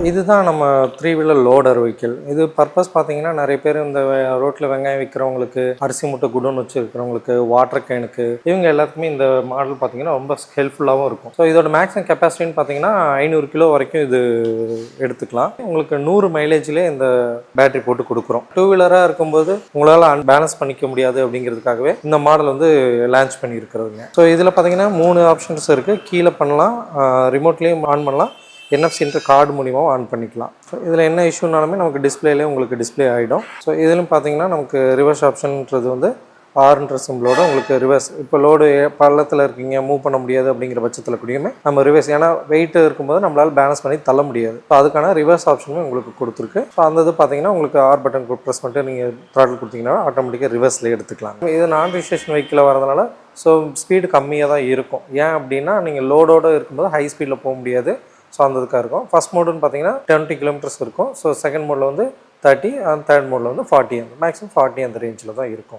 இதுதான் நம்ம 3 wheeler loader vehicle. இது பர்பஸ் பார்த்தீங்கன்னா நிறைய பேர் இந்த ரோட்டில் வெங்காயம் விற்கிறவங்களுக்கு, அரிசி மூட்டை குடோன் வச்சுருக்கிறவங்களுக்கு, வாட்டர் கேனுக்கு இவங்க எல்லாத்துக்குமே இந்த மாடல் பார்த்தீங்கன்னா ரொம்ப ஹெல்ப்ஃபுல்லாகவும் இருக்கும். ஸோ இதோட மேக்ஸிமம் கெப்பாசிட்டின்னு பார்த்தீங்கன்னா 500 கிலோ வரைக்கும் இது எடுத்துக்கலாம். உங்களுக்கு 100 மைலேஜ்லேயே இந்த பேட்டரி போட்டு கொடுக்குறோம். 2 வீலராக இருக்கும்போது உங்களால் பேலன்ஸ் பண்ணிக்க முடியாது அப்படிங்கிறதுக்காகவே இந்த மாடல் வந்து லான்ச் பண்ணியிருக்கிறதுங்க. ஸோ இதில் பார்த்தீங்கன்னா 3 ஆப்ஷன்ஸ் இருக்குது. கீழே பண்ணலாம், ரிமோட்லேயும் ஆன் பண்ணலாம், என்எஃப்சின்ற கார்டு மூலியமாக ஆன் பண்ணிக்கலாம். ஸோ இதில் என்ன இஷ்யூனாலுமே நமக்கு டிஸ்பிளேலே உங்களுக்கு டிஸ்பிளே ஆகிடும். ஸோ இதிலும் பார்த்தீங்கன்னா நமக்கு ரிவர்ஸ் ஆப்ஷன்ன்றது வந்து ஆர்ன்ற சிம்பிளோட உங்களுக்கு ரிவர்ஸ், இப்போ லோடு பள்ளத்தில் இருக்கீங்க, மூவ் பண்ண முடியாது அப்படிங்கிற பட்சத்தில் கூடயுமே நம்ம ரிவர்ஸ், ஏன்னா வெயிட் இருக்கும்போது நம்மளால் பேலன்ஸ் பண்ணி தள்ள முடியாது. ஸோ அதுக்கான ரிவர்ஸ் ஆப்ஷனும் உங்களுக்கு கொடுத்துருக்கு. ஸோ அந்த இது பார்த்தீங்கன்னா உங்களுக்கு ஆர் பட்டன் ப்ரெஸ் பண்ணிட்டு நீங்கள் த்ராட்டில் கொடுத்தீங்கன்னா ஆட்டோமேட்டிக்காக ரிவர்ஸில் எடுத்துக்கலாம். இது நான் ரிஜிஸ்ட்ரேஷன் வெஹிக்கிள் வரதுனால ஸோ ஸ்பீடு கம்மியாக தான் இருக்கும். ஏன் அப்படின்னா நீங்கள் லோடோடு இருக்கும்போது ஹை ஸ்பீடில் போக முடியாது. ஸோ அந்த இதுக்காக இருக்கும். ஃபஸ்ட் மோடுன்னு பார்த்தீங்கன்னா 20 கிலோமீட்டர்ஸ் இருக்கும். ஸோ செகண்ட் மோடில் வந்து 30, அண்ட் தேர்ட் மோடில் வந்து 40, மேக்ஸிமம் 40 அந்த ரேஞ்சில் தான் இருக்கும்.